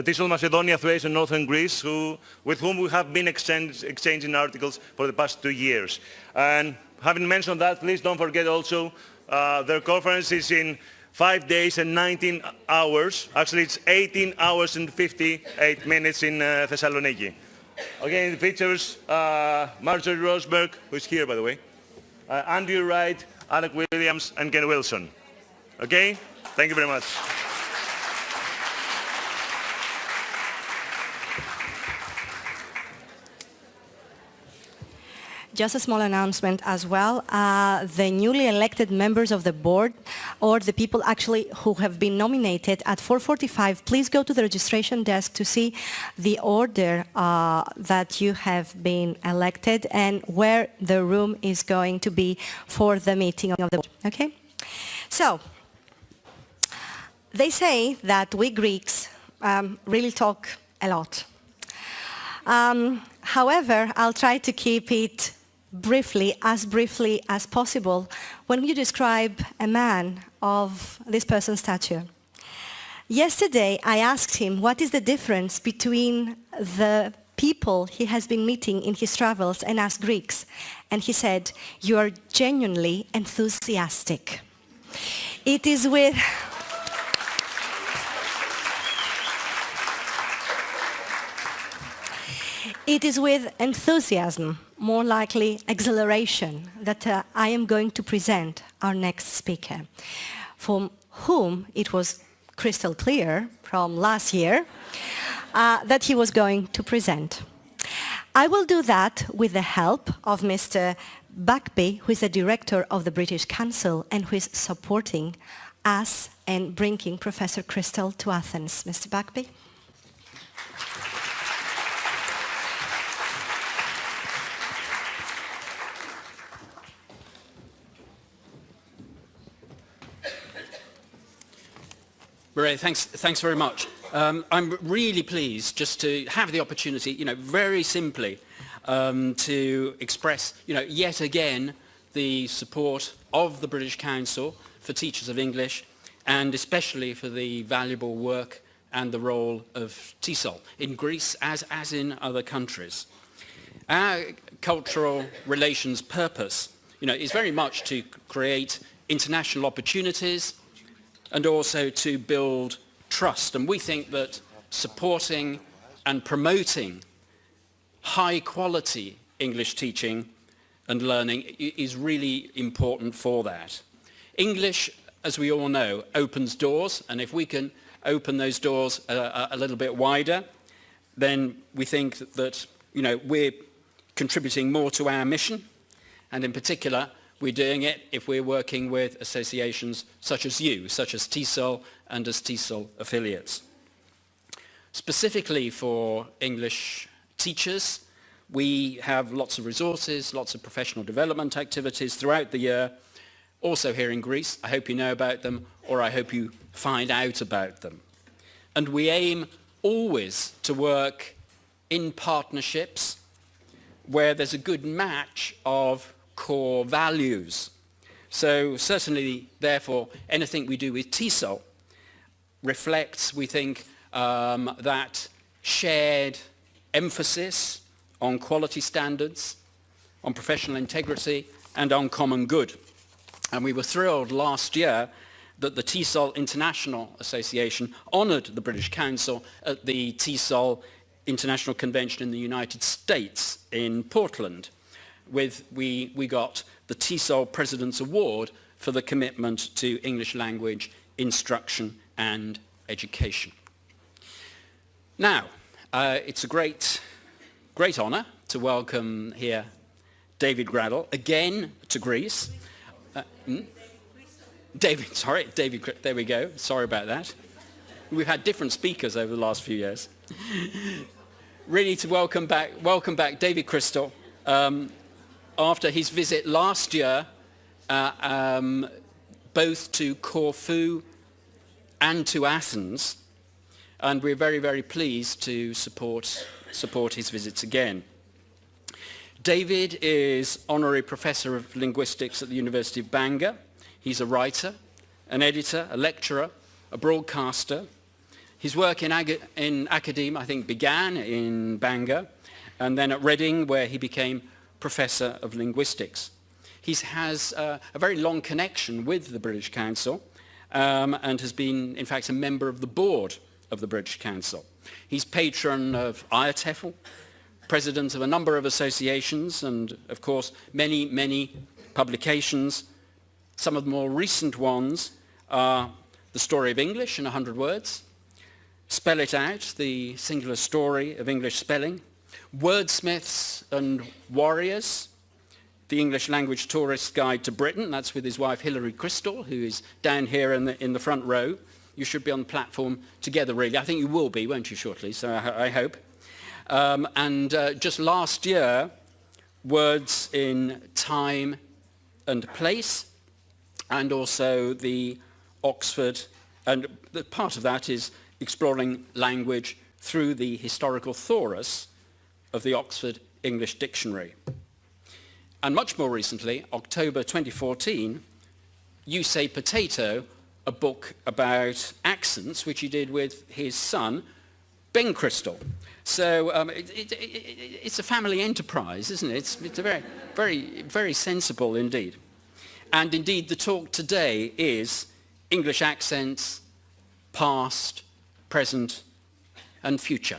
TESOL Macedonia, Thrace and Northern Greece, with whom we have been exchanging articles for the past 2 years. And having mentioned that, please don't forget also their conference is in 5 days and 19 hours. Actually, it's 18 hours and 58 minutes in Thessaloniki. Again, it features Marjorie Rosberg, who is here, by the way, Andrew Wright, Alec Williams, and Ken Wilson. Okay? Thank you very much. Just a small announcement as well. The newly elected members of the board, or the people actually who have been nominated at 4:45, please go to the registration desk to see the order that you have been elected and where the room is going to be for the meeting of the board. Okay? So, they say that we Greeks really talk a lot. However, I'll try to keep it briefly as possible when you describe a man of this person's stature. Yesterday, I asked him what is the difference between the people he has been meeting in his travels and us Greeks. And he said, "You are genuinely enthusiastic." It is with... It is with enthusiasm, more likely exhilaration, that I am going to present our next speaker, for whom it was crystal clear from last year that he was going to present. I will do that with the help of Mr. Buckby, who is the director of the British Council and who is supporting us and bringing Professor Crystal to Athens. Mr. Buckby. Maria, thanks very much. I'm really pleased just to have the opportunity, very simply, to express, yet again, the support of the British Council for teachers of English, and especially for the valuable work and the role of TESOL in Greece as in other countries. Our cultural relations purpose, is very much to create international opportunities and also to build trust. And we think that supporting and promoting high-quality English teaching and learning is really important for that. English, as we all know, opens doors, and if we can open those doors a little bit wider, then we think that, we're contributing more to our mission, and in particular, we're doing it if we're working with associations such as you, such as TESOL and as TESOL affiliates. Specifically for English teachers, we have lots of resources, lots of professional development activities throughout the year, also here in Greece. I hope you know about them, or I hope you find out about them. And we aim always to work in partnerships where there's a good match of core values. So certainly, therefore, anything we do with TESOL reflects, we think, that shared emphasis on quality standards, on professional integrity, and on common good. And we were thrilled last year that the TESOL International Association honoured the British Council at the TESOL International Convention in the United States in Portland. We got the TESOL President's Award for the commitment to English language instruction and education. Now, it's a great honour to welcome here David Graddle, again to Greece. David, there we go, sorry about that. We've had different speakers over the last few years. Really to welcome back David Crystal, after his visit last year, both to Corfu and to Athens, and we're very, very pleased to support his visits again. David is Honorary Professor of Linguistics at the University of Bangor. He's a writer, an editor, a lecturer, a broadcaster. His work in academia, I think, began in Bangor and then at Reading, where he became Professor of Linguistics. He has a very long connection with the British Council and has been, in fact, a member of the board of the British Council. He's patron of IATEFL, president of a number of associations and, of course, many, many publications. Some of the more recent ones are The Story of English in 100 Words, Spell It Out, the singular story of English spelling, Wordsmiths and Warriors, the English Language Tourist's Guide to Britain. That's with his wife Hilary Crystal, who is down here in the front row. You should be on the platform together, really. I think you will be, won't you, shortly, so I hope. Just last year, Words in Time and Place, and also the Oxford, and part of that is exploring language through the historical Thorus of the Oxford English Dictionary. And much more recently, October 2014, You Say Potato, a book about accents, which he did with his son, Ben Crystal. So it's a family enterprise, isn't it? It's a very, very, very sensible indeed. And indeed, the talk today is English accents, past, present, and future.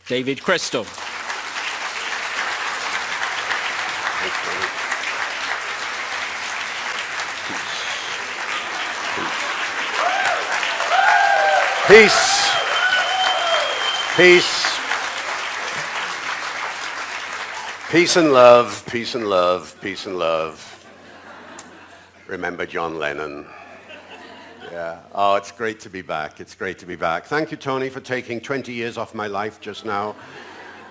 David Crystal. Peace. Peace. Peace and love, peace and love, peace and love. Remember John Lennon. Yeah. Oh, it's great to be back. It's great to be back. Thank you, Tony, for taking 20 years off my life just now.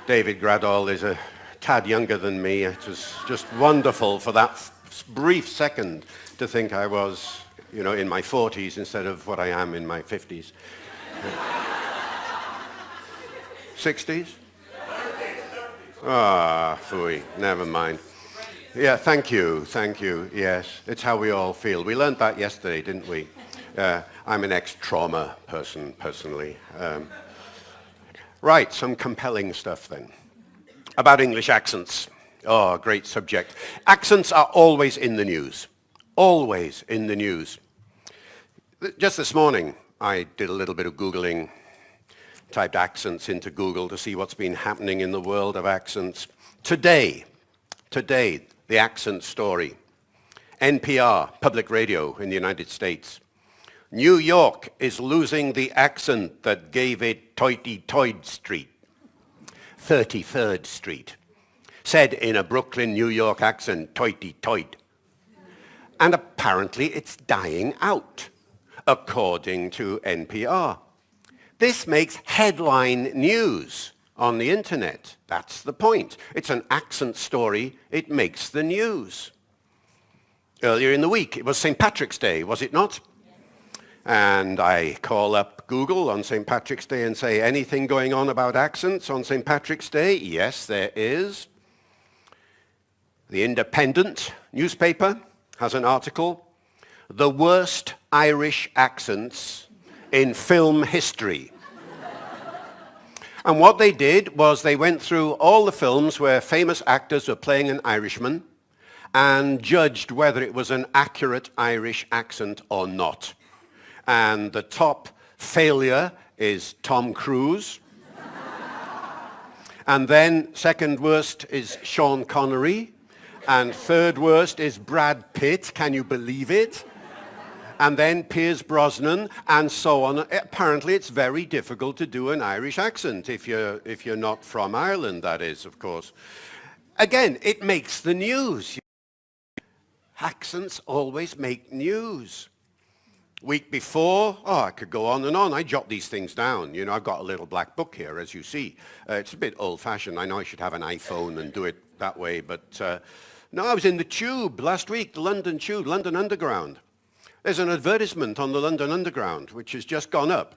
David Gradall is a tad younger than me. It was just wonderful for that brief second to think I was, in my 40s instead of what I am in my 50s. 60s? Ah, phooey, never mind. Yeah, thank you, yes. It's how we all feel. We learned that yesterday, didn't we? I'm an ex-trauma person, personally. Right, some compelling stuff then. About English accents. Oh, great subject. Accents are always in the news. Always in the news. Just this morning, I did a little bit of Googling, typed accents into Google to see what's been happening in the world of accents. Today, the accent story. NPR, public radio in the United States. New York is losing the accent that gave it Toity-Toyd Street. 33rd Street. Said in a Brooklyn, New York accent, Toity-Toyd. And apparently it's dying out, according to NPR. This makes headline news on the internet. That's the point. It's an accent story. It makes the news. Earlier in the week, it was St. Patrick's Day, was it not? And I call up Google on St. Patrick's Day and say, anything going on about accents on St. Patrick's Day? Yes, there is. The Independent newspaper has an article, The Worst Irish Accents in Film History. And what they did was they went through all the films where famous actors were playing an Irishman and judged whether it was an accurate Irish accent or not. And the top failure is Tom Cruise. And then second worst is Sean Connery. And third worst is Brad Pitt. Can you believe it? And then Pierce Brosnan, and so on. Apparently, it's very difficult to do an Irish accent if you're not from Ireland, that is, of course. Again, it makes the news. Accents always make news. Week before, I could go on and on. I jot these things down. I've got a little black book here, as you see. It's a bit old-fashioned. I know I should have an iPhone and do it that way, but no, I was in the Tube last week, the London Tube, London Underground. There's an advertisement on the London Underground, which has just gone up.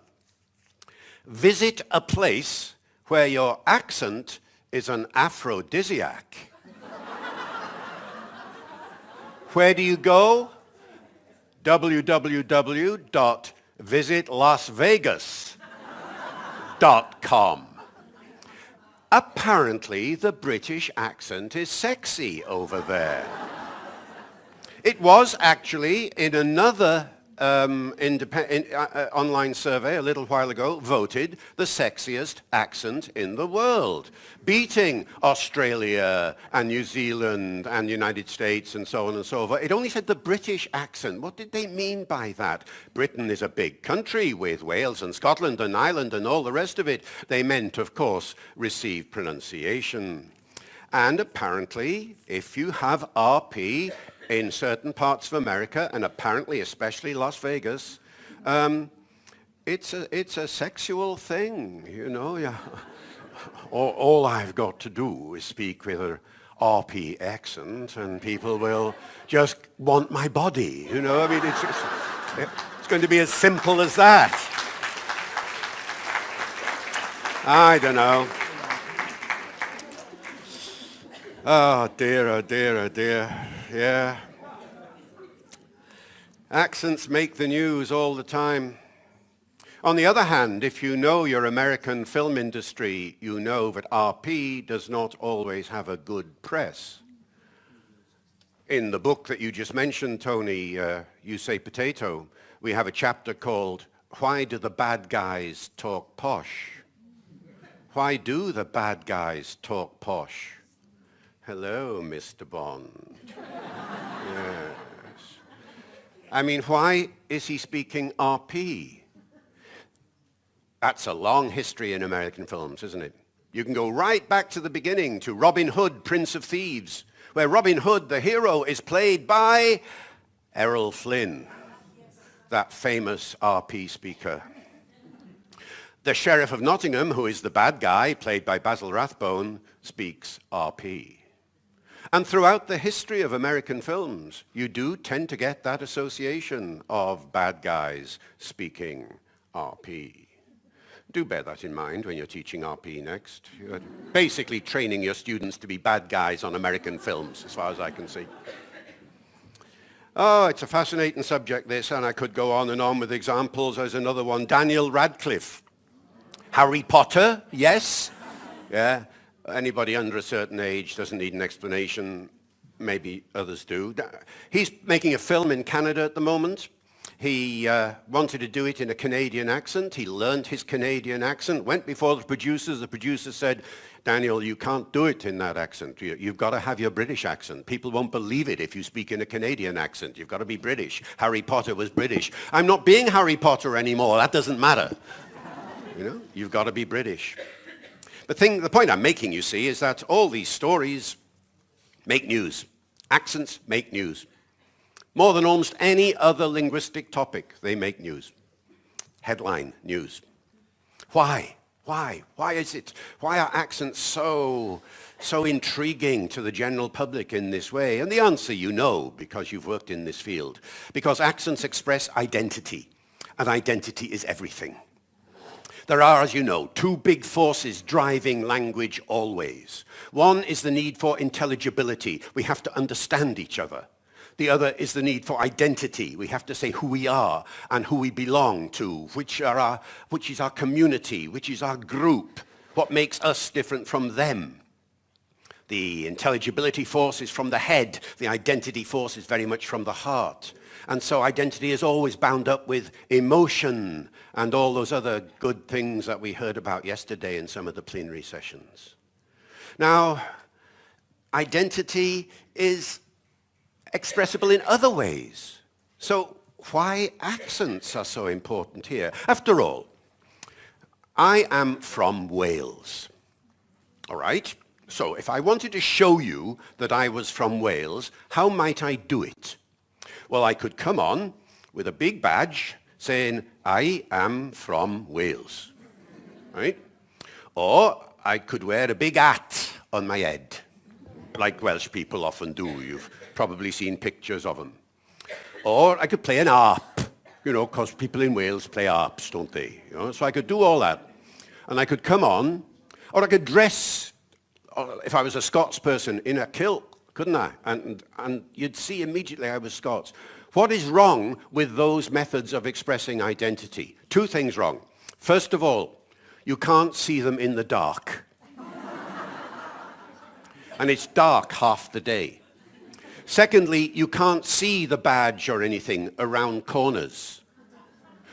Visit a place where your accent is an aphrodisiac. Where do you go? www.visit visit lasvegas.com. Apparently, the British accent is sexy over there. It was actually in another online survey a little while ago voted the sexiest accent in the world, beating Australia and New Zealand and the United States and so on and so forth. It only said the British accent. What did they mean by that? Britain is a big country with Wales and Scotland and Ireland and all the rest of it. They meant, of course, received pronunciation. And apparently, if you have RP in certain parts of America, and apparently especially Las Vegas, it's a sexual thing, you know. Yeah. All I've got to do is speak with an RP accent, and people will just want my body, you know. I mean, it's going to be as simple as that. I don't know. Oh dear, oh dear, oh dear. Yeah. Accents make the news all the time. On the other hand, if you know your American film industry, you know that RP does not always have a good press. In the book that you just mentioned, Tony, You Say Potato, we have a chapter called Why Do the Bad Guys Talk Posh? Why do the bad guys talk posh? Hello, Mr. Bond. Yes. I mean, why is he speaking RP? That's a long history in American films, isn't it? You can go right back to the beginning, to Robin Hood, Prince of Thieves, where Robin Hood, the hero, is played by Errol Flynn, that famous RP speaker. The Sheriff of Nottingham, who is the bad guy, played by Basil Rathbone, speaks RP. And throughout the history of American films, you do tend to get that association of bad guys speaking RP. Do bear that in mind when you're teaching RP next. You're basically training your students to be bad guys on American films, as far as I can see. Oh, it's a fascinating subject, this, and I could go on and on with examples. There's another one, Daniel Radcliffe. Harry Potter, yes. Yeah. Anybody under a certain age doesn't need an explanation. Maybe others do. He's making a film in Canada at the moment. He wanted to do it in a Canadian accent. He learned his Canadian accent, went before the producers. The producers said, Daniel, you can't do it in that accent. You've got to have your British accent. People won't believe it if you speak in a Canadian accent. You've got to be British. Harry Potter was British. I'm not being Harry Potter anymore. That doesn't matter. You know, you've got to be British. The point I'm making, you see, is that all these stories make news. Accents make news. More than almost any other linguistic topic, they make news. Headline news. Why? Why? Why is it? Why are accents so intriguing to the general public in this way? And the answer you know, because you've worked in this field. Because accents express identity, and identity is everything. There are, as you know, two big forces driving language always. One is the need for intelligibility. We have to understand each other. The other is the need for identity. We have to say who we are and who we belong to, which is our community, which is our group, what makes us different from them. The intelligibility force is from the head. The identity force is very much from the heart. And so identity is always bound up with emotion and all those other good things that we heard about yesterday in some of the plenary sessions. Now, identity is expressible in other ways. So why accents are so important here? After all, I am from Wales, all right? So if I wanted to show you that I was from Wales, how might I do it? Well, I could come on with a big badge saying, I am from Wales, right? Or I could wear a big hat on my head, like Welsh people often do. You've probably seen pictures of them. Or I could play an harp, you know, because people in Wales play harps, don't they? You know? So I could do all that. And I could come on, or I could dress, if I was a Scots person, in a kilt, couldn't I? And you'd see immediately I was Scots. What is wrong with those methods of expressing identity? Two things wrong. First of all, you can't see them in the dark. And it's dark half the day. Secondly, you can't see the badge or anything around corners.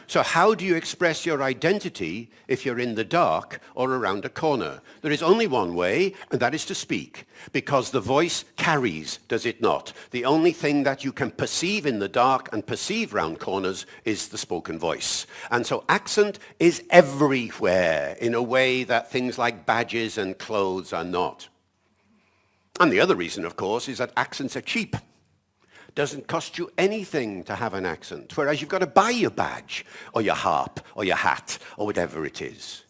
So how do you express your identity if you're in the dark or around a corner? There is only one way, and that is to speak, because the voice carries, does it not? The only thing that you can perceive in the dark and perceive round corners is the spoken voice. And so accent is everywhere in a way that things like badges and clothes are not. And the other reason, of course, is that accents are cheap. Doesn't cost you anything to have an accent, whereas you've got to buy your badge or your harp or your hat or whatever it is.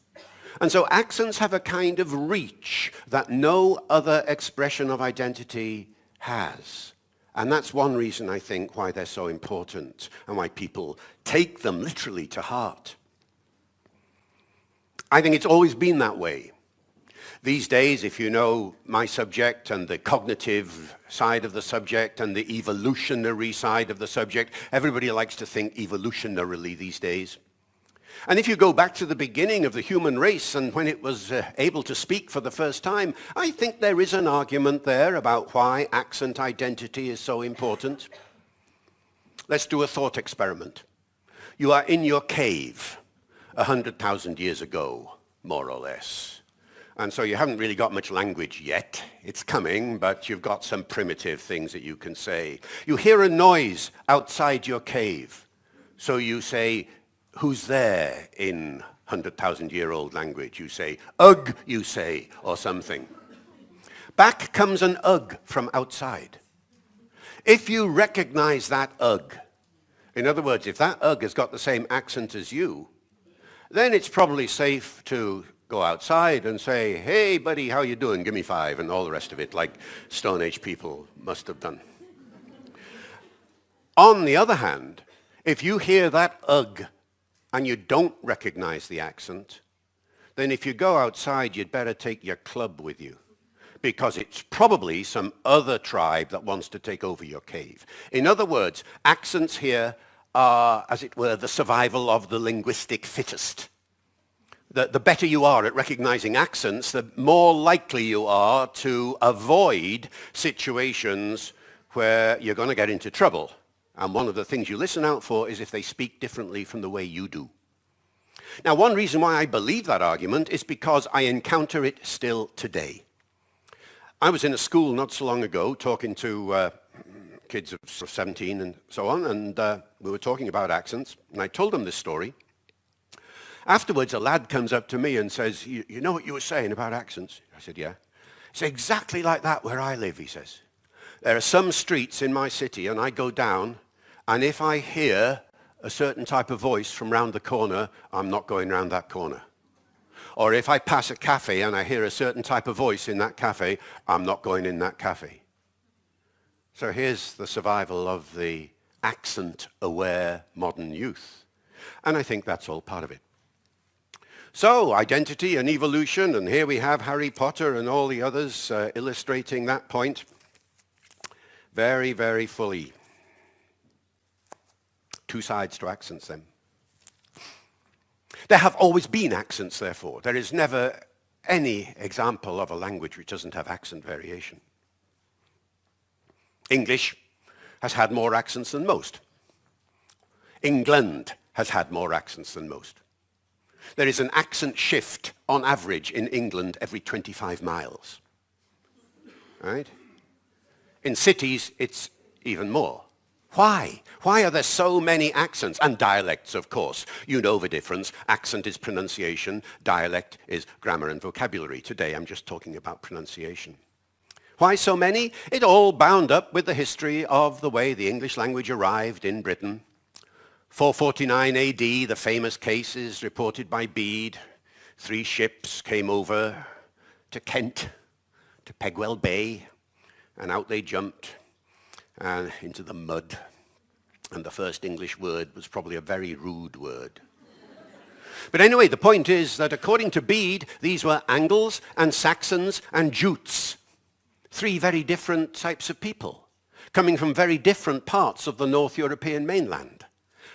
And so accents have a kind of reach that no other expression of identity has. And that's one reason, I think, why they're so important and why people take them literally to heart. I think it's always been that way. These days, if you know my subject and the cognitive side of the subject and the evolutionary side of the subject, everybody likes to think evolutionarily these days. And if you go back to the beginning of the human race and when it was able to speak for the first time, I think there is an argument there about why accent identity is so important. Let's do a thought experiment. You are in your cave 100,000 years ago, more or less. And so you haven't really got much language yet. It's coming, but you've got some primitive things that you can say. You hear a noise outside your cave. So you say, who's there in 100,000-year-old language? You say, ugh, you say, or something. Back comes an ugh from outside. If you recognize that ugh, in other words, if that ugh has got the same accent as you, then it's probably safe to go outside and say, hey, buddy, how you doing? Give me 5, and all the rest of it, like Stone Age people must have done. On the other hand, if you hear that ugh and you don't recognize the accent, then if you go outside, you'd better take your club with you, because it's probably some other tribe that wants to take over your cave. In other words, accents here are, as it were, the survival of the linguistic fittest. The better you are at recognizing accents, the more likely you are to avoid situations where you're going to get into trouble. And one of the things you listen out for is if they speak differently from the way you do. Now, one reason why I believe that argument is because I encounter it still today. I was in a school not so long ago talking to kids of 17 and so on, and we were talking about accents, and I told them this story. Afterwards, a lad comes up to me and says, you know what you were saying about accents? I said, yeah. It's exactly like that where I live, he says. There are some streets in my city, and I go down, and if I hear a certain type of voice from round the corner, I'm not going round that corner. Or if I pass a cafe and I hear a certain type of voice in that cafe, I'm not going in that cafe. So here's the survival of the accent-aware modern youth. And I think that's all part of it. So, identity and evolution, and here we have Harry Potter and all the others illustrating that point very, very fully. Two sides to accents then. There have always been accents, therefore. There is never any example of a language which doesn't have accent variation. English has had more accents than most. England has had more accents than most. There is an accent shift on average in England every 25 miles. Right? In cities, it's even more. Why? Why are there so many accents? And dialects, of course. You know the difference. Accent is pronunciation. Dialect is grammar and vocabulary. Today, I'm just talking about pronunciation. Why so many? It all bound up with the history of the way the English language arrived in Britain. 449 AD, the famous case is reported by Bede. 3 ships came over to Kent, to Pegwell Bay, and out they jumped into the mud. And the first English word was probably a very rude word. But anyway, the point is that according to Bede, these were Angles and Saxons and Jutes. 3 very different types of people. coming from very different parts of the North European mainland,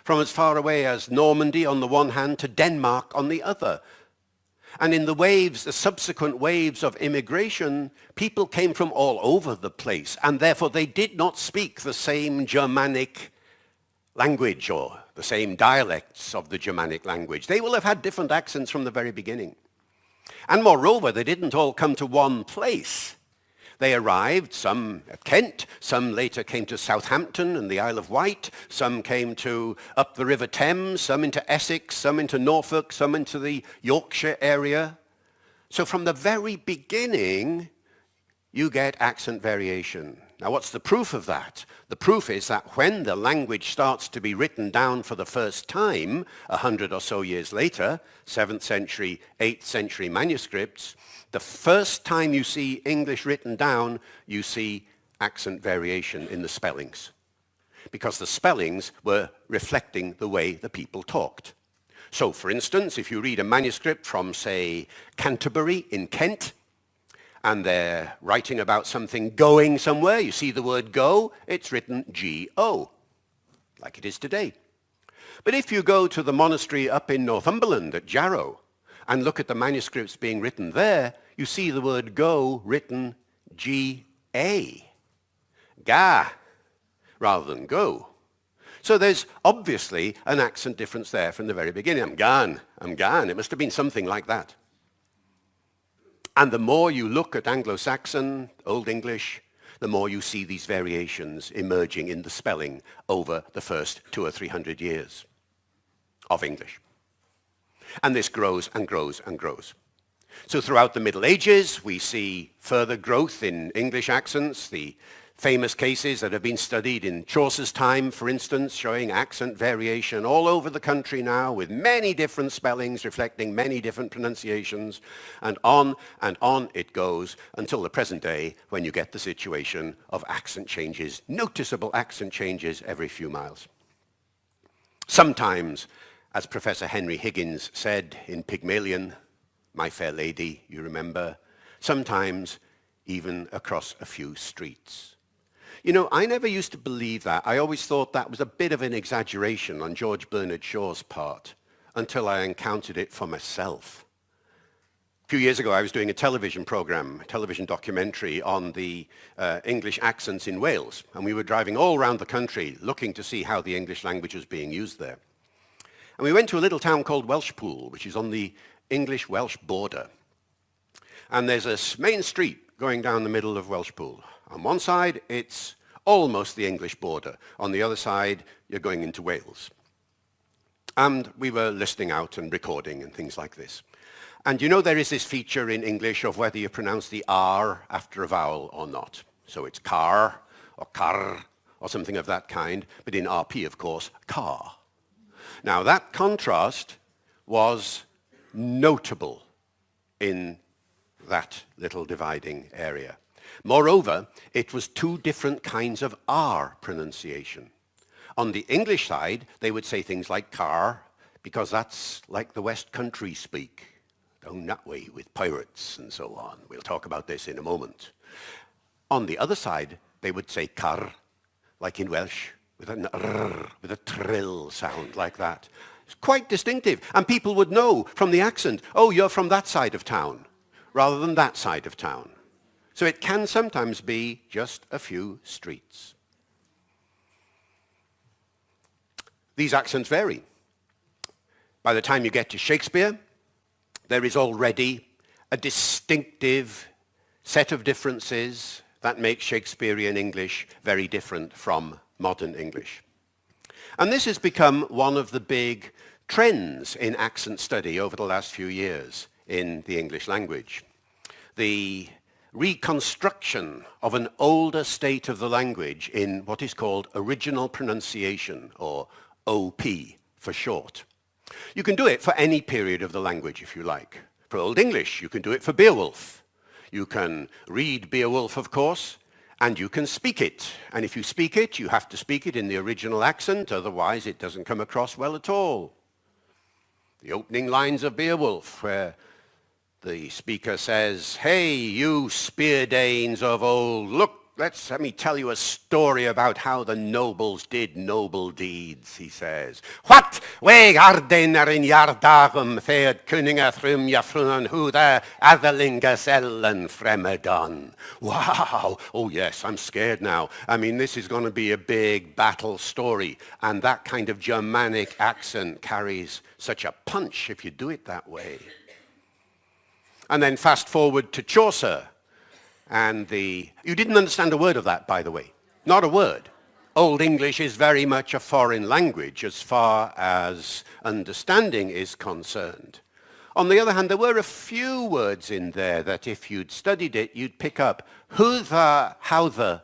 from as far away as Normandy on the one hand to Denmark on the other. And in the waves, the subsequent waves of immigration, people came from all over the place, and therefore they did not speak the same Germanic language or the same dialects of the Germanic language. They will have had different accents from the very beginning. And moreover, they didn't all come to one place. They arrived, some at Kent, some later came to Southampton and the Isle of Wight, some came to up the River Thames, some into Essex, some into Norfolk, some into the Yorkshire area. So from the very beginning, you get accent variation. Now what's the proof of that? The proof is that when the language starts to be written down for the first time, 100 or so years later, 7th century, 8th century manuscripts, the first time you see English written down, you see accent variation in the spellings, because the spellings were reflecting the way the people talked. So, for instance, if you read a manuscript from, say, Canterbury in Kent, and they're writing about something going somewhere, you see the word go, it's written G-O, like it is today. But if you go to the monastery up in Northumberland at Jarrow, and look at the manuscripts being written there, you see the word go written G-A, ga, rather than go. So there's obviously an accent difference there from the very beginning. I'm gone. It must have been something like that. And the more you look at Anglo-Saxon, Old English, the more you see these variations emerging in the spelling over the first 200 or 300 years of English. And this grows and grows and grows. So throughout the Middle Ages, we see further growth in English accents. The famous cases that have been studied in Chaucer's time, for instance, showing accent variation all over the country now with many different spellings reflecting many different pronunciations, and on it goes until the present day when you get the situation of accent changes, noticeable accent changes every few miles. Sometimes, as Professor Henry Higgins said in Pygmalion, My Fair Lady, you remember, sometimes even across a few streets. You know, I never used to believe that. I always thought that was a bit of an exaggeration on George Bernard Shaw's part until I encountered it for myself. A few years ago, I was doing a television program, a television documentary on the English accents in Wales, and we were driving all around the country looking to see how the English language was being used there. And we went to a little town called Welshpool, which is on the English-Welsh border. And there's a main street going down the middle of Welshpool. On one side, it's almost the English border. On the other side, you're going into Wales. And we were listening out and recording and things like this. And you know there is this feature in English of whether you pronounce the R after a vowel or not. So it's car or car or something of that kind. But in RP, of course, car. Now that contrast was notable in that little dividing area. Moreover, it was two different kinds of R pronunciation. On the English side, they would say things like car, because that's like the West Country speak, down that way with pirates and so on. We'll talk about this in a moment. On the other side, they would say car, like in Welsh, with an R, with a trill sound like that. It's quite distinctive, and people would know from the accent, oh, you're from that side of town, rather than that side of town. So it can sometimes be just a few streets. These accents vary. By the time you get to Shakespeare, there is already a distinctive set of differences that make Shakespearean English very different from modern English. And this has become one of the big trends in accent study over the last few years in the English language. The reconstruction of an older state of the language in what is called original pronunciation, or OP for short. You can do it for any period of the language if you like. For Old English, you can do it for Beowulf. You can read Beowulf, of course, and you can speak it. And if you speak it, you have to speak it in the original accent, otherwise it doesn't come across well at all. The opening lines of Beowulf, where the speaker says, "Hey, you spear Danes of old, look Let me tell you a story about how the nobles did noble deeds, he says. What way garden in yardagum theod kuninga thrum yafrunan huda atherlingas ellen fremedon. Wow. Oh yes, I'm scared now. I mean, this is going to be a big battle story. And that kind of Germanic accent carries such a punch if you do it that way. And then fast forward to Chaucer. And you didn't understand a word of that, by the way. Not a word. Old English is very much a foreign language as far as understanding is concerned. On the other hand, there were a few words in there that if you'd studied it, you'd pick up. Hwtha, howtha,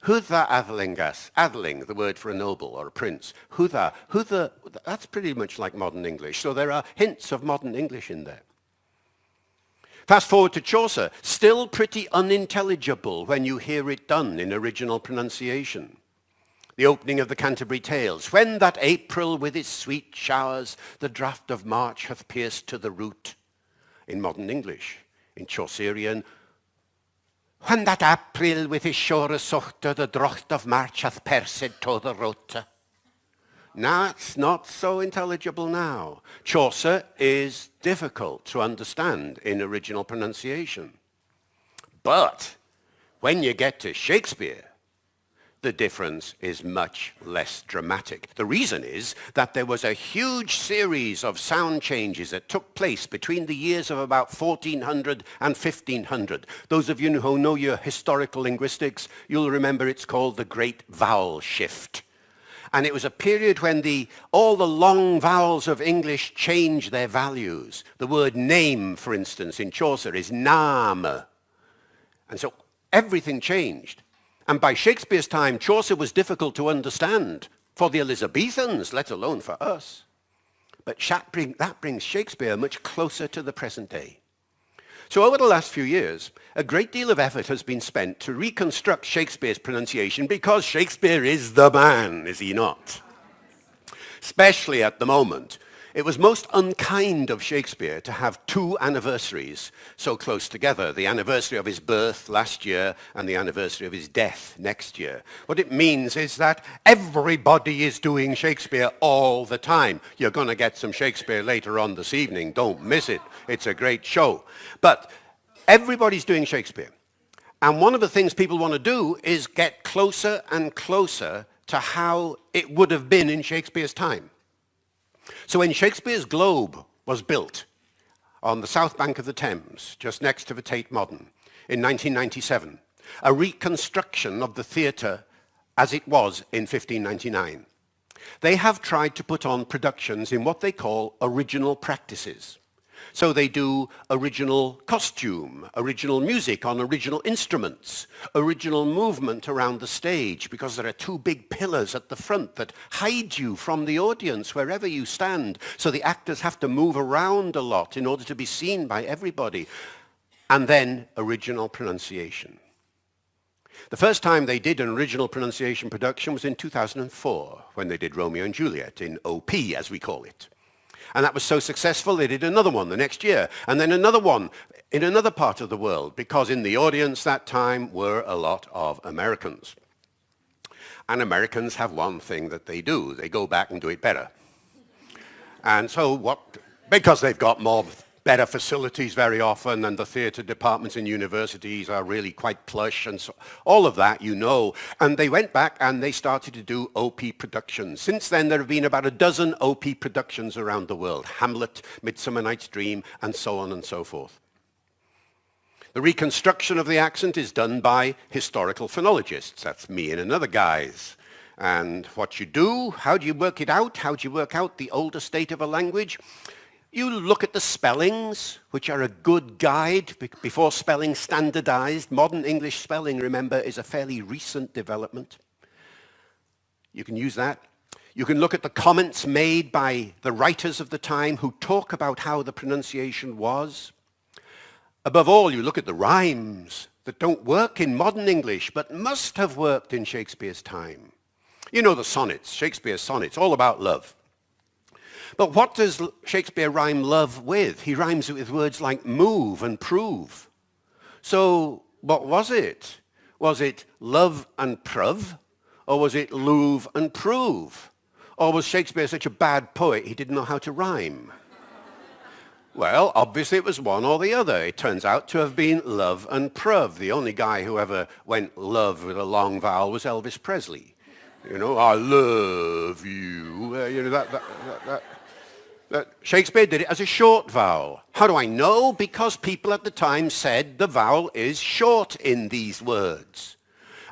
hwtha athlingas. Athling, the word for a noble or a prince. Hwtha, that's pretty much like modern English. So there are hints of modern English in there. Fast forward to Chaucer, still pretty unintelligible when you hear it done in original pronunciation. The opening of the Canterbury Tales. When that April with its sweet showers, the draught of March hath pierced to the root. In modern English. In Chaucerian, when that April with his shore sochte, the draught of March hath pierced to the root. Now it's not so intelligible now. Chaucer is difficult to understand in original pronunciation. But when you get to Shakespeare, the difference is much less dramatic. The reason is that there was a huge series of sound changes that took place between the years of about 1400 and 1500. Those of you who know your historical linguistics, you'll remember it's called the Great Vowel Shift. And it was a period when all the long vowels of English changed their values. The word name, for instance, in Chaucer is name. And so everything changed. And by Shakespeare's time, Chaucer was difficult to understand for the Elizabethans, let alone for us. But that brings Shakespeare much closer to the present day. So over the last few years, a great deal of effort has been spent to reconstruct Shakespeare's pronunciation because Shakespeare is the man, is he not? Especially at the moment. It was most unkind of Shakespeare to have two anniversaries so close together, the anniversary of his birth last year and the anniversary of his death next year. What it means is that everybody is doing Shakespeare all the time. You're going to get some Shakespeare later on this evening. Don't miss it. It's a great show. But everybody's doing Shakespeare. And one of the things people want to do is get closer and closer to how it would have been in Shakespeare's time. So when Shakespeare's Globe was built on the south bank of the Thames, just next to the Tate Modern, in 1997, a reconstruction of the theatre as it was in 1599, they have tried to put on productions in what they call original practices. So they do original costume, original music on original instruments, original movement around the stage, because there are two big pillars at the front that hide you from the audience wherever you stand. So the actors have to move around a lot in order to be seen by everybody. And then original pronunciation. The first time they did an original pronunciation production was in 2004, when they did Romeo and Juliet in OP, as we call it. And that was so successful, they did another one the next year, and then another one in another part of the world, because in the audience that time were a lot of Americans. And Americans have one thing that they do. They go back and do it better. And so because they've got better facilities very often, and the theatre departments in universities are really quite plush, and so all of that, you know. And they went back and they started to do OP productions. Since then, there have been about a dozen OP productions around the world. Hamlet, Midsummer Night's Dream, and so on and so forth. The reconstruction of the accent is done by historical phonologists. That's me and another guys. And what you do, how do you work it out? How do you work out the older state of a language? You look at the spellings, which are a good guide before spelling standardized. Modern English spelling, remember, is a fairly recent development. You can use that. You can look at the comments made by the writers of the time who talk about how the pronunciation was. Above all, you look at the rhymes that don't work in modern English, but must have worked in Shakespeare's time. You know the sonnets, Shakespeare's sonnets, all about love. But what does Shakespeare rhyme love with? He rhymes it with words like move and prove. So what was it? Was it love and prove? Or was it loove and prove? Or was Shakespeare such a bad poet he didn't know how to rhyme? Well, obviously it was one or the other. It turns out to have been love and prove. The only guy who ever went love with a long vowel was Elvis Presley. You know, I love you. Shakespeare did it as a short vowel. How do I know? Because people at the time said the vowel is short in these words.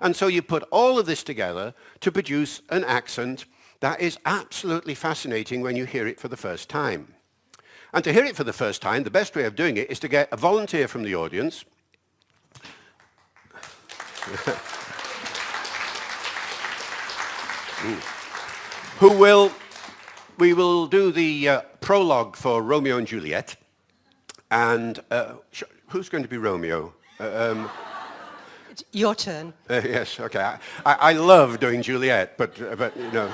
And so you put all of this together to produce an accent that is absolutely fascinating when you hear it for the first time. And to hear it for the first time, the best way of doing it is to get a volunteer from the audience we will do the prologue for Romeo and Juliet. And who's going to be Romeo? Your turn. Yes, okay. I love doing Juliet, but you know.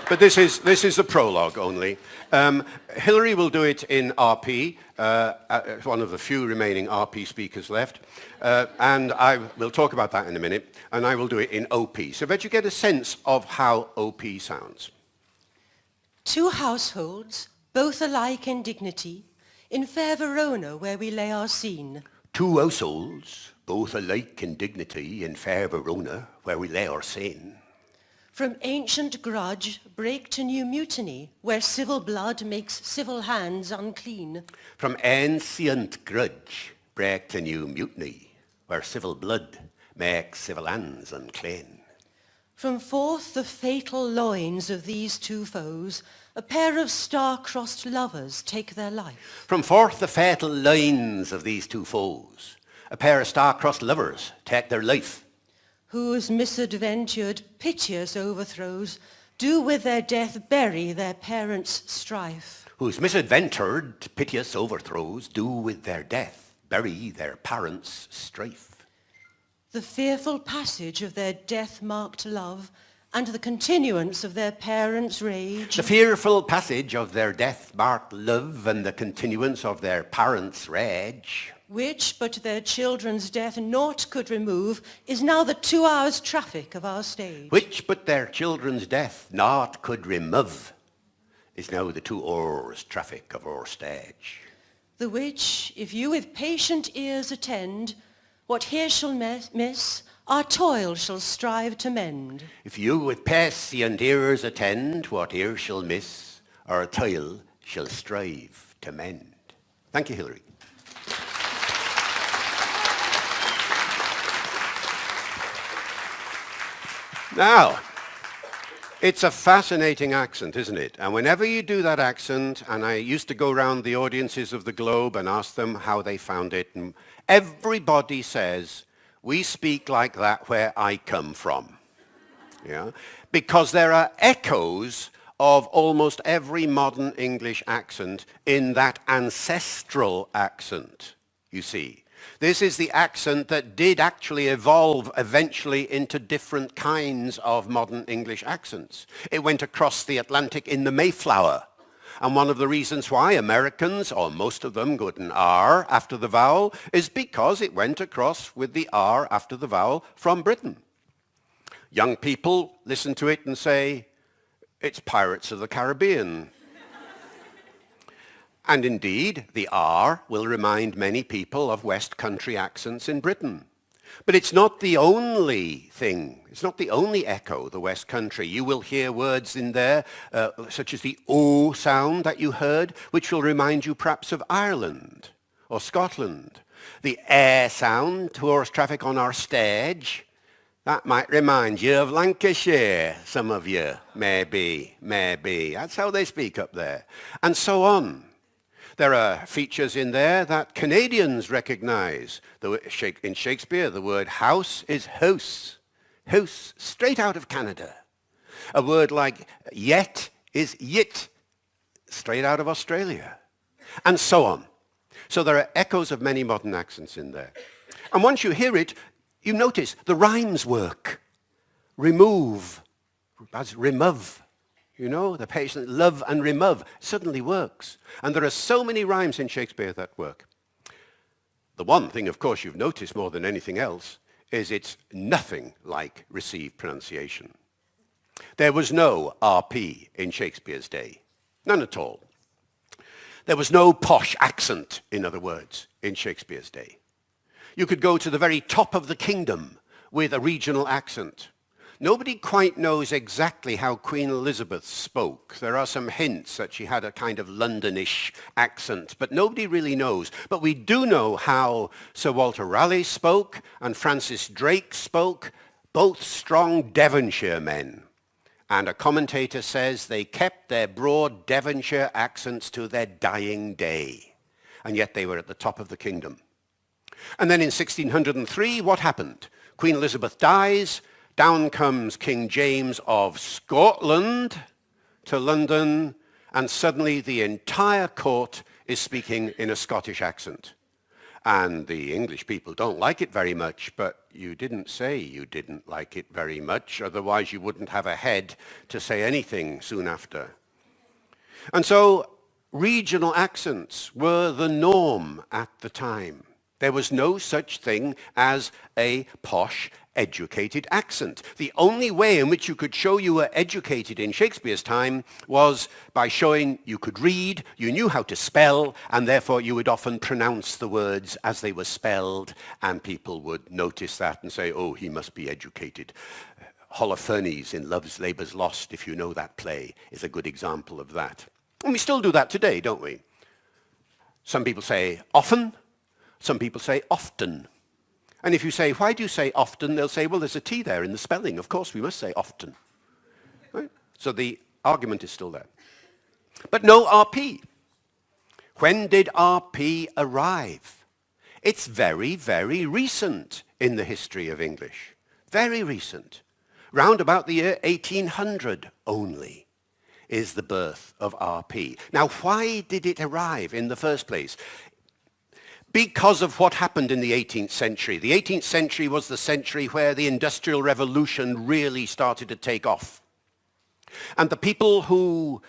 But this is the prologue only. Hilary will do it in RP, one of the few remaining RP speakers left. And I will talk about that in a minute. And I will do it in OP. So that you get a sense of how OP sounds. Two households, both alike in dignity, in fair Verona where we lay our scene. Two households, both alike in dignity, in fair Verona where we lay our scene. From ancient grudge break to new mutiny, where civil blood makes civil hands unclean. From ancient grudge break to new mutiny, where civil blood makes civil hands unclean. From forth the fatal loins of these two foes, a pair of star-crossed lovers take their life. From forth the fatal lines of these two foes, a pair of star-crossed lovers take their life. Whose misadventured, piteous overthrows do with their death bury their parents' strife. Whose misadventured, piteous overthrows do with their death bury their parents' strife. The fearful passage of their death-marked love and the continuance of their parents' rage. The fearful passage of their death-marked love and the continuance of their parents' rage. Which but their children's death naught could remove, is now the 2 hours' traffic of our stage. Which but their children's death naught could remove, is now the 2 hours' traffic of our stage. The which, if you with patient ears attend, what here shall miss, our toil shall strive to mend. If you with patient ears attend, what here shall miss, our toil shall strive to mend. Thank you, Hilary. Now, it's a fascinating accent, isn't it? And whenever you do that accent, and I used to go around the audiences of the globe and ask them how they found it, and everybody says, we speak like that where I come from. Yeah? Because there are echoes of almost every modern English accent in that ancestral accent, you see. This is the accent that did actually evolve eventually into different kinds of modern English accents. It went across the Atlantic in the Mayflower. And one of the reasons why Americans, or most of them, got an R after the vowel is because it went across with the R after the vowel from Britain. Young people listen to it and say, it's Pirates of the Caribbean. And indeed, the R will remind many people of West Country accents in Britain. But it's not the only thing. It's not the only echo, the West Country. You will hear words in there, such as the O sound that you heard, which will remind you perhaps of Ireland or Scotland. The air sound towards traffic on our stage, that might remind you of Lancashire, some of you, maybe. That's how they speak up there. And so on. There are features in there that Canadians recognize. In Shakespeare, the word house is house. House, straight out of Canada. A word like yet is yit, straight out of Australia. And so on. So there are echoes of many modern accents in there. And once you hear it, you notice the rhymes work. Remove, that's remove. You know, the patient love and remove suddenly works. And there are so many rhymes in Shakespeare that work. The one thing, of course, you've noticed more than anything else is it's nothing like received pronunciation. There was no RP in Shakespeare's day. None at all. There was no posh accent, in other words, in Shakespeare's day. You could go to the very top of the kingdom with a regional accent. Nobody quite knows exactly how Queen Elizabeth spoke. There are some hints that she had a kind of Londonish accent, but nobody really knows. But we do know how Sir Walter Raleigh spoke and Francis Drake spoke, both strong Devonshire men. And a commentator says they kept their broad Devonshire accents to their dying day. And yet they were at the top of the kingdom. And then in 1603, what happened? Queen Elizabeth dies. Down comes King James of Scotland to London, and suddenly the entire court is speaking in a Scottish accent. And the English people don't like it very much, but you didn't say you didn't like it very much, otherwise you wouldn't have a head to say anything soon after. And so regional accents were the norm at the time. There was no such thing as a posh, educated accent. The only way in which you could show you were educated in Shakespeare's time was by showing you could read, you knew how to spell, and therefore you would often pronounce the words as they were spelled, and people would notice that and say, oh, he must be educated. Holofernes in Love's Labour's Lost, if you know that play, is a good example of that. And we still do that today, don't we? Some people say often, some people say often. And if you say, why do you say often? They'll say, well, there's a T there in the spelling. Of course, we must say often. Right? So the argument is still there. But no RP. When did RP arrive? It's very, very recent in the history of English. Very recent. Round about the year 1800 only is the birth of RP. Now, why did it arrive in the first place? Because of what happened in the 18th century. The 18th century was the century where the Industrial Revolution really started to take off. And the people who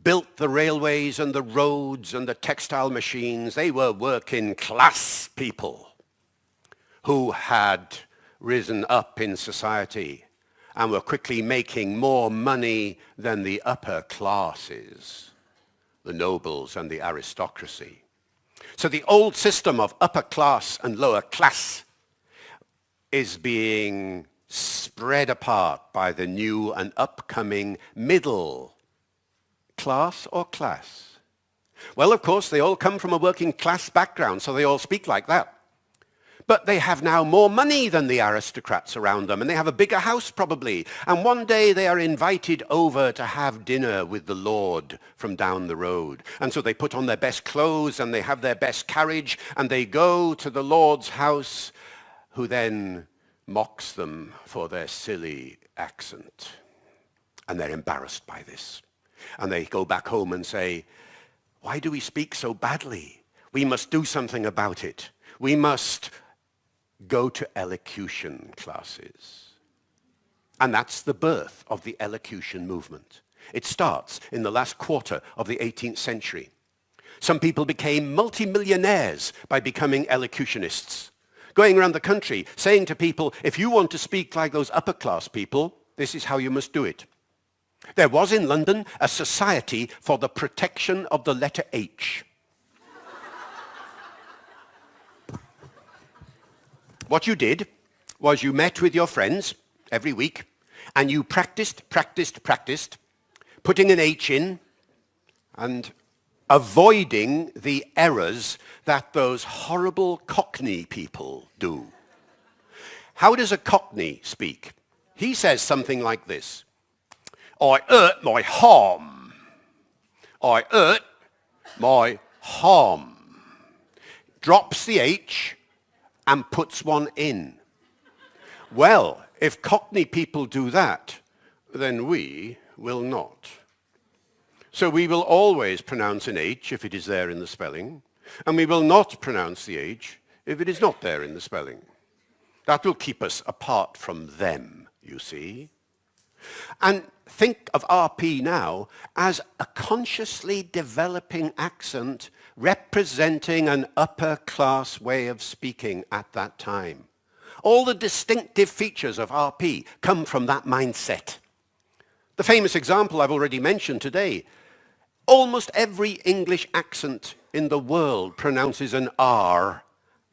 built the railways and the roads and the textile machines, they were working class people who had risen up in society and were quickly making more money than the upper classes, the nobles and the aristocracy. So the old system of upper class and lower class is being spread apart by the new and upcoming middle class or class. Well, of course, they all come from a working class background, so they all speak like that. But they have now more money than the aristocrats around them, and they have a bigger house probably. And one day they are invited over to have dinner with the Lord from down the road. And so they put on their best clothes and they have their best carriage and they go to the Lord's house, who then mocks them for their silly accent. And they're embarrassed by this. And they go back home and say, why do we speak so badly? We must do something about it. We must go to elocution classes. And that's the birth of the elocution movement. It starts in the last quarter of the 18th century. Some people became multimillionaires by becoming elocutionists, going around the country saying to people, if you want to speak like those upper class people, this is how you must do it. There was in London a society for the protection of the letter H. What you did was you met with your friends every week and you practiced, putting an H in and avoiding the errors that those horrible Cockney people do. How does a Cockney speak? He says something like this. I hurt my harm. I hurt my harm. Drops the H and puts one in. Well, if Cockney people do that, then we will not. So we will always pronounce an H if it is there in the spelling, and we will not pronounce the H if it is not there in the spelling. That will keep us apart from them, you see. And think of RP now as a consciously developing accent representing an upper class way of speaking at that time. All the distinctive features of RP come from that mindset. The famous example I've already mentioned today, almost every English accent in the world pronounces an R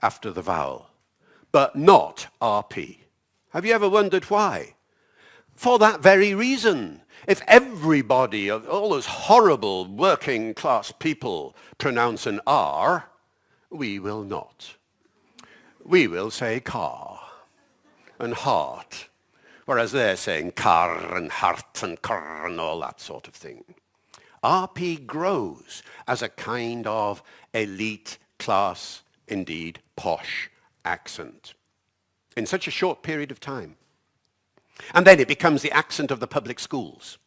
after the vowel, but not RP. Have you ever wondered why? For that very reason. If everybody, all those horrible working class people pronounce an R, we will not. We will say car and heart, whereas they're saying car and heart and car and all that sort of thing. RP grows as a kind of elite class, indeed posh accent in such a short period of time. And then it becomes the accent of the public schools.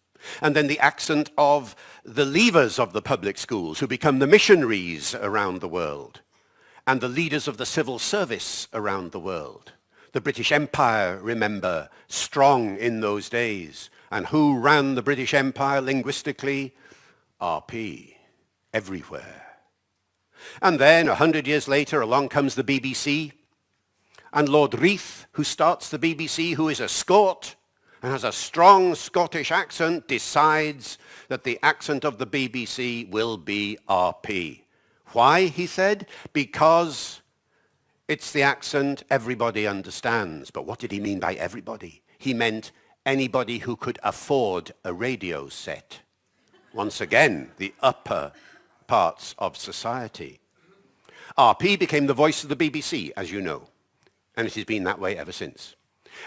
And then the accent of the leavers of the public schools who become the missionaries around the world. And the leaders of the civil service around the world. The British Empire, remember, strong in those days. And who ran the British Empire linguistically? RP, everywhere. And then 100 years later, along comes the BBC. And Lord Reith, who starts the BBC, who is a Scot and has a strong Scottish accent, decides that the accent of the BBC will be RP. Why, he said? Because it's the accent everybody understands. But what did he mean by everybody? He meant anybody who could afford a radio set. Once again, the upper parts of society. RP became the voice of the BBC, as you know. And it has been that way ever since.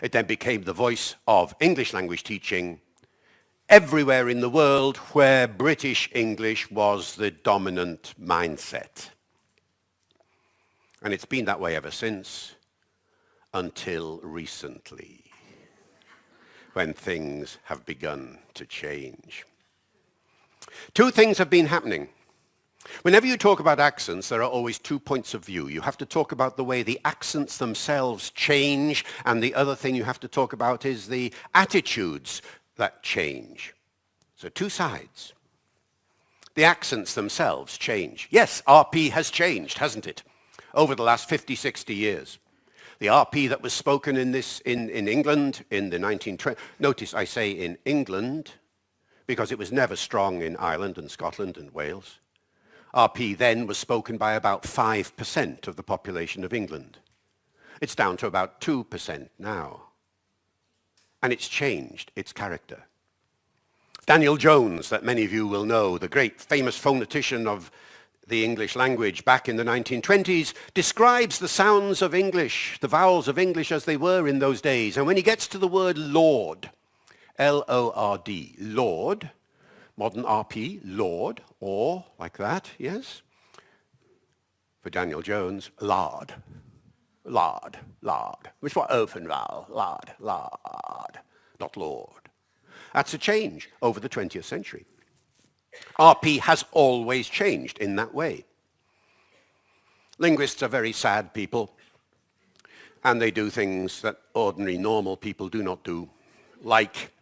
It then became the voice of English language teaching everywhere in the world where British English was the dominant mindset. And it's been that way ever since, until recently, when things have begun to change. Two things have been happening. Whenever you talk about accents, there are always 2 points of view. You have to talk about the way the accents themselves change, and the other thing you have to talk about is the attitudes that change. So 2 sides. The accents themselves change. Yes, RP has changed, hasn't it, over the last 50, 60 years. The RP that was spoken in England in the 1920s, notice I say in England, because it was never strong in Ireland and Scotland and Wales. RP then was spoken by about 5% of the population of England. It's down to about 2% now. And it's changed its character. Daniel Jones, that many of you will know, the great famous phonetician of the English language back in the 1920s, describes the sounds of English, the vowels of English as they were in those days. And when he gets to the word Lord, L-O-R-D, Lord, modern RP, Lord, or like that, yes? For Daniel Jones, lard, lard, lard. Which one? Open vowel, lard, lard, not Lord. That's a change over the 20th century. RP has always changed in that way. Linguists are very sad people, and they do things that ordinary, normal people do not do, like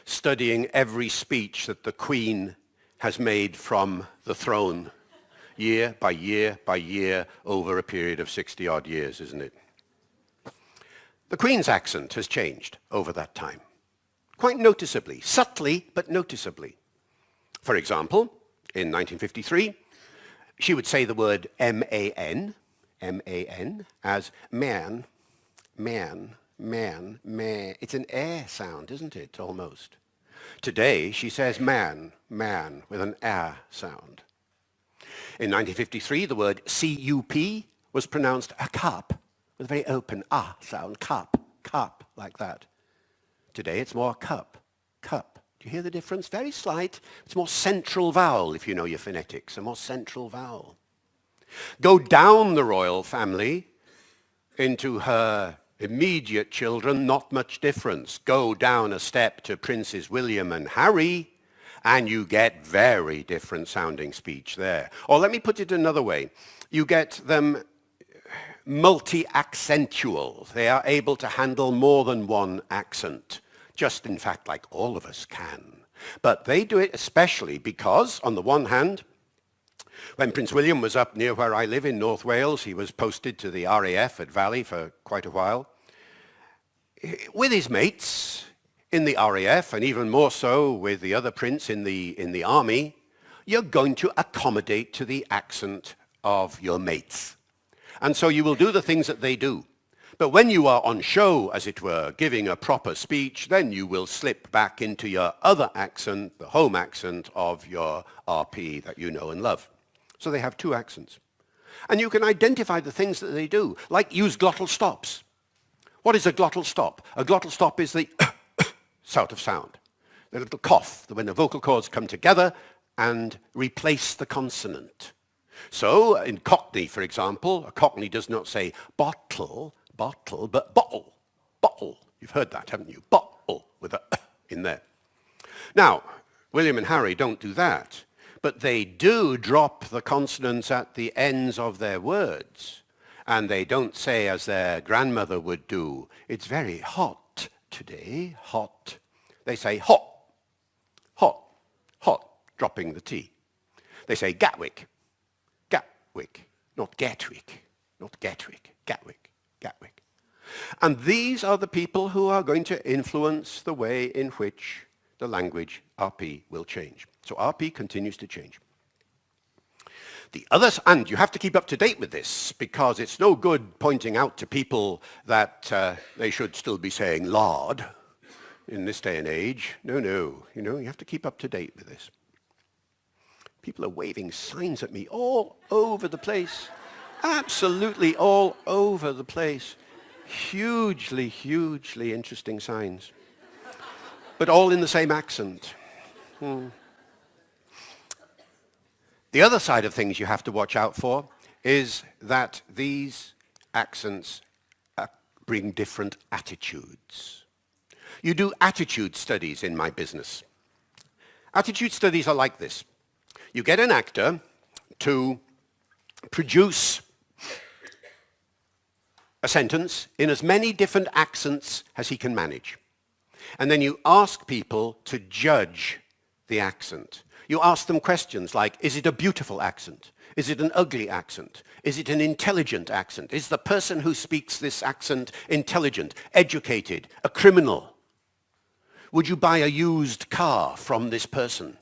studying every speech that the Queen has made from the throne year by year by year over a period of 60-odd years, isn't it? The Queen's accent has changed over that time, quite noticeably, subtly but noticeably. For example, in 1953, she would say the word M-A-N, M-A-N, as man, man, man, man. It's an air sound, isn't it, almost? Today, she says man, man, with an air sound. In 1953, the word C-U-P was pronounced a cup, with a very open sound, cup, cup, like that. Today, it's more cup, cup. Do you hear the difference? Very slight. It's more central vowel, if you know your phonetics, a more central vowel. Go down the royal family into her immediate children, not much difference. Go down a step to Princes William and Harry, and you get very different sounding speech there. Or let me put it another way. You get them multi-accentual. They are able to handle more than one accent, just in fact like all of us can. But they do it especially because, on the one hand, when Prince William was up near where I live in North Wales, he was posted to the RAF at Valley for quite a while. with his mates in the RAF, and even more so with the other prince in the army, you're going to accommodate to the accent of your mates. And so you will do the things that they do. But when you are on show, as it were, giving a proper speech, then you will slip back into your other accent, the home accent of your RP that you know and love. So they have two accents. And you can identify the things that they do, like use glottal stops. What is a glottal stop? A glottal stop is the sort of sound, the little cough, when the vocal cords come together and replace the consonant. So in Cockney, for example, a Cockney does not say bottle, bottle, but bottle, bottle. You've heard that, haven't you? Bottle, with a in there. Now, William and Harry don't do that, but they do drop the consonants at the ends of their words. And they don't say, as their grandmother would do, it's very hot today, hot. They say hot, hot, hot, dropping the T. They say Gatwick, Gatwick, not Gatwick, not Gatwick, Gatwick. Gatwick. And these are the people who are going to influence the way in which the language RP will change. So RP continues to change. The others, and you have to keep up to date with this, because it's no good pointing out to people that they should still be saying lard in this day and age. No, you have to keep up to date with this. People are waving signs at me all over the place. Absolutely all over the place. Hugely, hugely interesting signs. But all in the same accent. The other side of things you have to watch out for is that these accents bring different attitudes. You do attitude studies in my business. Attitude studies are like this. You get an actor to produce a sentence in as many different accents as he can manage. And then you ask people to judge the accent. You ask them questions like, is it a beautiful accent? Is it an ugly accent? Is it an intelligent accent? Is the person who speaks this accent intelligent, educated, a criminal? Would you buy a used car from this person?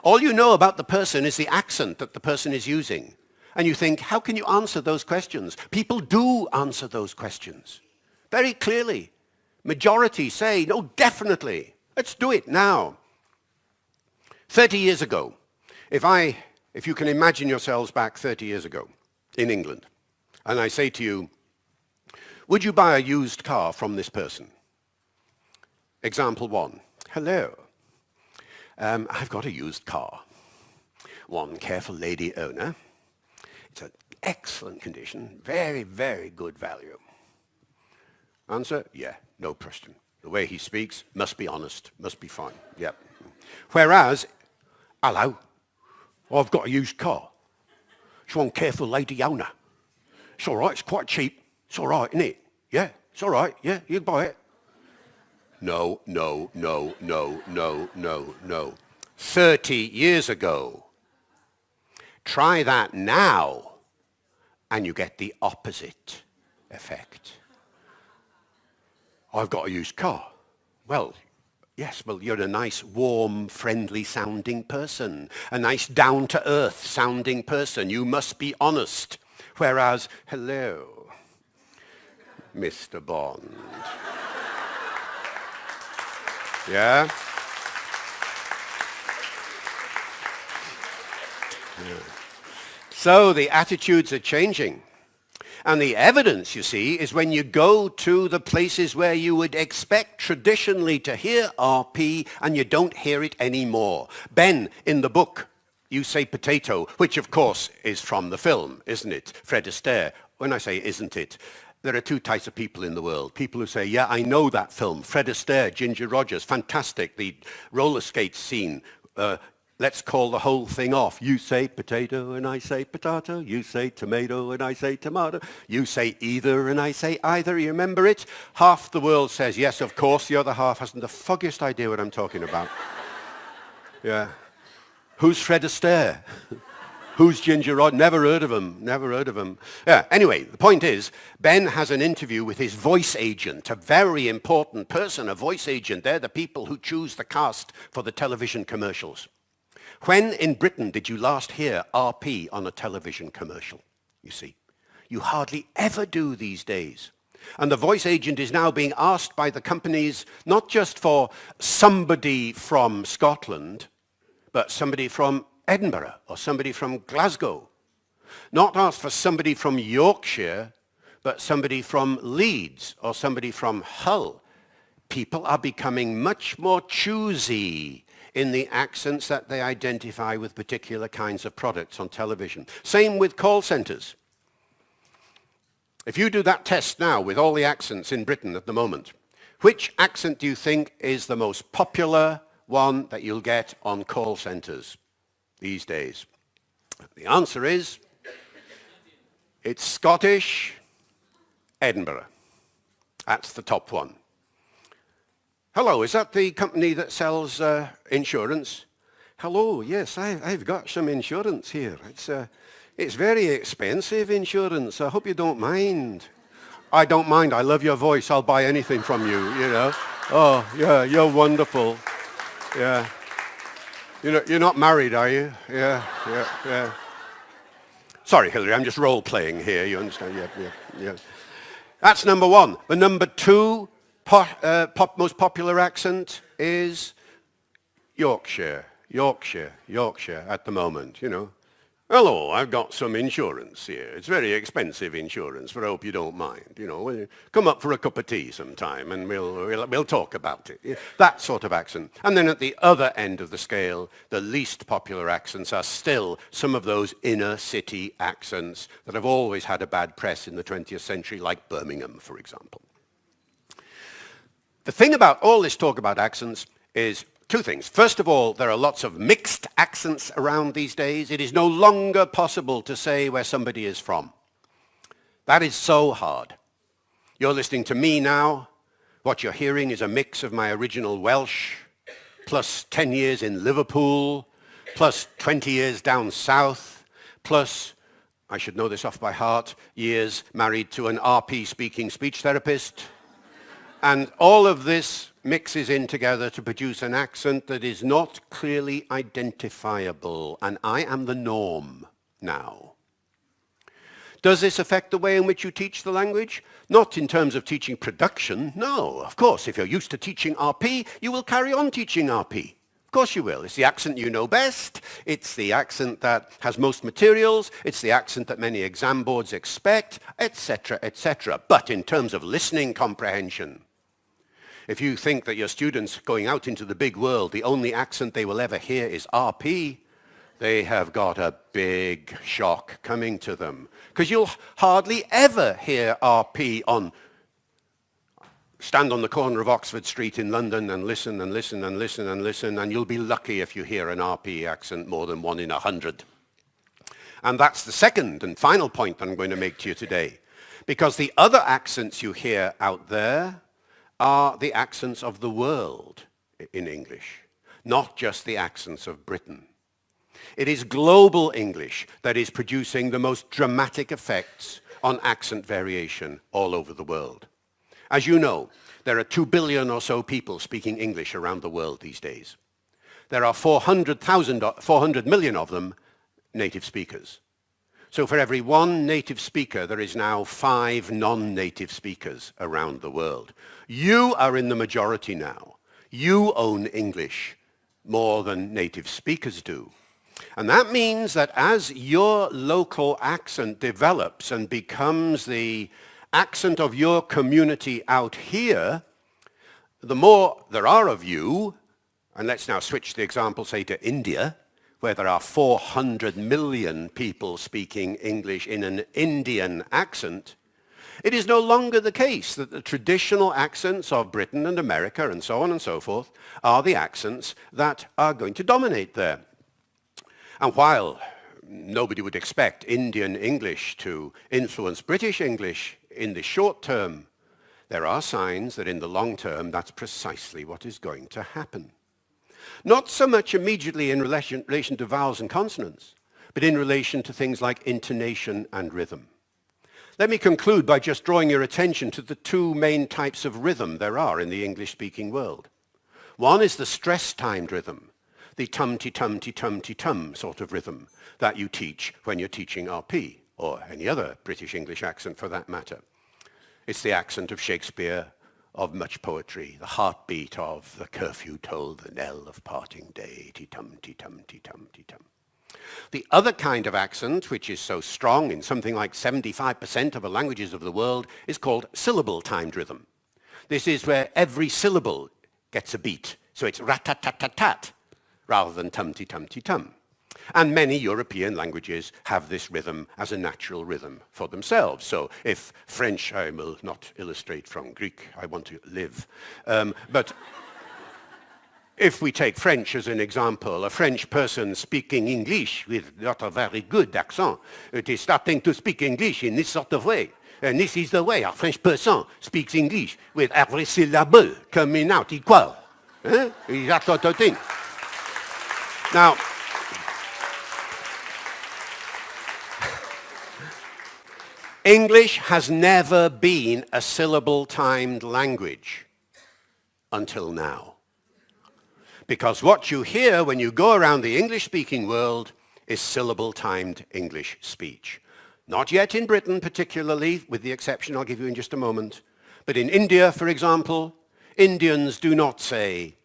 All you know about the person is the accent that the person is using. And you think, how can you answer those questions? People do answer those questions very clearly. Majority say, no, definitely. Let's do it now. 30 years ago, if you can imagine yourselves back 30 years ago in England, and I say to you, would you buy a used car from this person? Example one, hello, I've got a used car. One careful lady owner. It's an excellent condition, very, very good value. Answer, yeah, no question. The way he speaks must be honest, must be fine, yep. Whereas, hello, I've got a used car. It's one careful lady owner. It's all right, it's quite cheap. It's all right, isn't it? Yeah, it's all right, yeah, you can buy it. No, no, no, no, no, no, no. 30 years ago. Try that now, and you get the opposite effect. I've got a used car. Well, yes, well, you're a nice, warm, friendly-sounding person. A nice, down-to-earth sounding person. You must be honest. Whereas, hello, Mr. Bond. Yeah? Yeah. So the attitudes are changing. And the evidence, you see, is when you go to the places where you would expect traditionally to hear RP and you don't hear it anymore. Ben, in the book, You Say Potato, which of course is from the film, isn't it? Fred Astaire. When I say isn't it, there are two types of people in the world. People who say, yeah, I know that film. Fred Astaire, Ginger Rogers, fantastic. The roller skate scene. Let's call the whole thing off. You say potato and I say potato. You say tomato and I say tomato. You say either and I say either. You remember it? Half the world says yes, of course. The other half hasn't the foggiest idea what I'm talking about. Yeah. Who's Fred Astaire? Who's Ginger Rod? Never heard of him. Never heard of him. Yeah, anyway, the point is, Ben has an interview with his voice agent, a very important person, a voice agent. They're the people who choose the cast for the television commercials. When in Britain did you last hear RP on a television commercial? You see, you hardly ever do these days. And the voice agent is now being asked by the companies not just for somebody from Scotland, but somebody from Edinburgh or somebody from Glasgow. Not asked for somebody from Yorkshire, but somebody from Leeds or somebody from Hull. People are becoming much more choosy in the accents that they identify with particular kinds of products on television. Same with call centers. If you do that test now with all the accents in Britain at the moment, which accent do you think is the most popular one that you'll get on call centers these days? The answer is, it's Scottish, Edinburgh. That's the top one. Hello, is that the company that sells insurance? Hello, yes, I've got some insurance here. It's very expensive insurance. I hope you don't mind. I don't mind. I love your voice. I'll buy anything from you, you know. Oh, yeah, you're wonderful. Yeah. You're not married, are you? Yeah. Sorry, Hillary, I'm just role-playing here. You understand? Yeah. That's number one. The number two most popular accent is Yorkshire at the moment, you know. Hello, I've got some insurance here. It's very expensive insurance, but I hope you don't mind. You know, come up for a cup of tea sometime and we'll talk about it. That sort of accent. And then at the other end of the scale, the least popular accents are still some of those inner city accents that have always had a bad press in the 20th century, like Birmingham, for example. The thing about all this talk about accents is two things. First of all, there are lots of mixed accents around these days. It is no longer possible to say where somebody is from. That is so hard. You're listening to me now. What you're hearing is a mix of my original Welsh, plus 10 years in Liverpool, plus 20 years down south, plus, I should know this off by heart, years married to an RP-speaking speech therapist. And all of this mixes in together to produce an accent that is not clearly identifiable, and I am the norm now. Does this affect the way in which you teach the language? Not in terms of teaching production, no. Of course, if you're used to teaching RP, you will carry on teaching RP. Of course you will. It's the accent you know best. It's the accent that has most materials. It's the accent that many exam boards expect, etc., etc. But in terms of listening comprehension, if you think that your students going out into the big world, the only accent they will ever hear is RP, they have got a big shock coming to them. Because you'll hardly ever hear RP stand on the corner of Oxford Street in London and listen and listen and listen and listen, and you'll be lucky if you hear an RP accent more than 1 in 100. And that's the second and final point that I'm going to make to you today. Because the other accents you hear out there are the accents of the world in English, not just the accents of Britain. It is global English that is producing the most dramatic effects on accent variation all over the world. As you know, there are 2 billion or so people speaking English around the world these days. There are 400 million of them native speakers. So for every 1 native speaker, there is now 5 non-native speakers around the world. You are in the majority now. You own English more than native speakers do. And that means that as your local accent develops and becomes the accent of your community out here, the more there are of you, and let's now switch the example, say, to India, where there are 400 million people speaking English in an Indian accent, it is no longer the case that the traditional accents of Britain and America and so on and so forth are the accents that are going to dominate there. And while nobody would expect Indian English to influence British English in the short term, there are signs that in the long term that's precisely what is going to happen. Not so much immediately in relation to vowels and consonants, but in relation to things like intonation and rhythm. Let me conclude by just drawing your attention to the two main types of rhythm there are in the English-speaking world. One is the stress-timed rhythm, the tum-ti-tum-ti-tum-ti-tum sort of rhythm that you teach when you're teaching RP, or any other British English accent for that matter. It's the accent of Shakespeare, of much poetry, the heartbeat of the curfew tolled the knell of parting day, ti-tum, ti-tum, ti-tum, ti-tum. The other kind of accent, which is so strong in something like 75% of the languages of the world, is called syllable-timed rhythm. This is where every syllable gets a beat. So it's rat-tat-tat-tat-tat, rather than tum-ti-tum-ti-tum. And many European languages have this rhythm as a natural rhythm for themselves. So if French, I will not illustrate from Greek, I want to live. But if we take French as an example, a French person speaking English with not a very good accent, it is starting to speak English in this sort of way. And this is the way a French person speaks English, with every syllable coming out equal. That sort of thing. Now, English has never been a syllable-timed language until now. Because what you hear when you go around the English-speaking world is syllable-timed English speech. Not yet in Britain particularly, with the exception I'll give you in just a moment. But in India, for example, Indians do not say,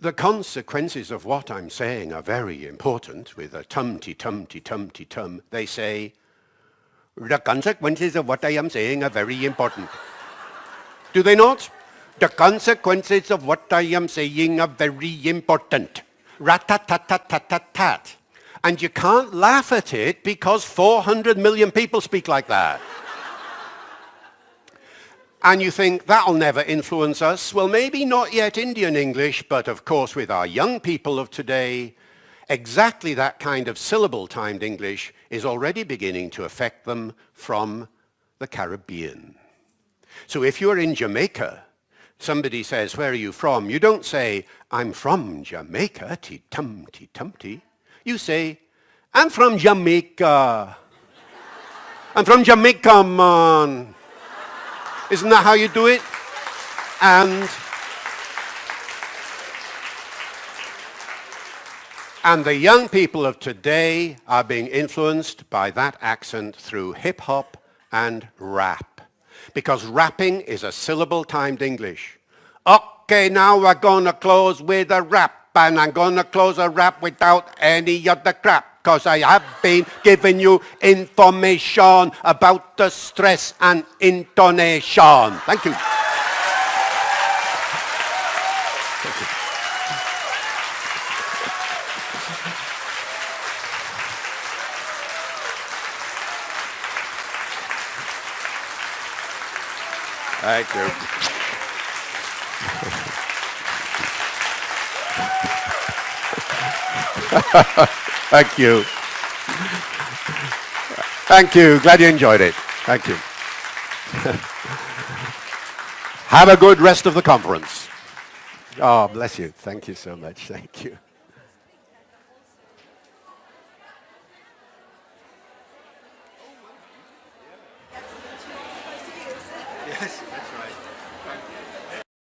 the consequences of what I'm saying are very important, with a tum-ti-tum-ti-tum-ti-tum. They say, the consequences of what I am saying are very important. Do they not? The consequences of what I am saying are very important. Rat-tat-tat-tat-tat-tat. And you can't laugh at it because 400 million people speak like that. And you think, that'll never influence us. Well, maybe not yet Indian English, but of course with our young people of today, exactly that kind of syllable-timed English is already beginning to affect them from the Caribbean. So if you're in Jamaica, somebody says, where are you from? You don't say, I'm from Jamaica, ti-tum, ti-tum-ti. You say, I'm from Jamaica. I'm from Jamaica, man. Isn't that how you do it? And the young people of today are being influenced by that accent through hip-hop and rap. Because rapping is a syllable-timed English. Okay, now we're going to close with a rap. And I'm going to close a rap without any other crap. Because I have been giving you information about the stress and intonation. Thank you. Thank you. Thank you. Thank you. Glad you enjoyed it. Thank you. Have a good rest of the conference. Oh, bless you. Thank you so much. Thank you. Yes, that's right.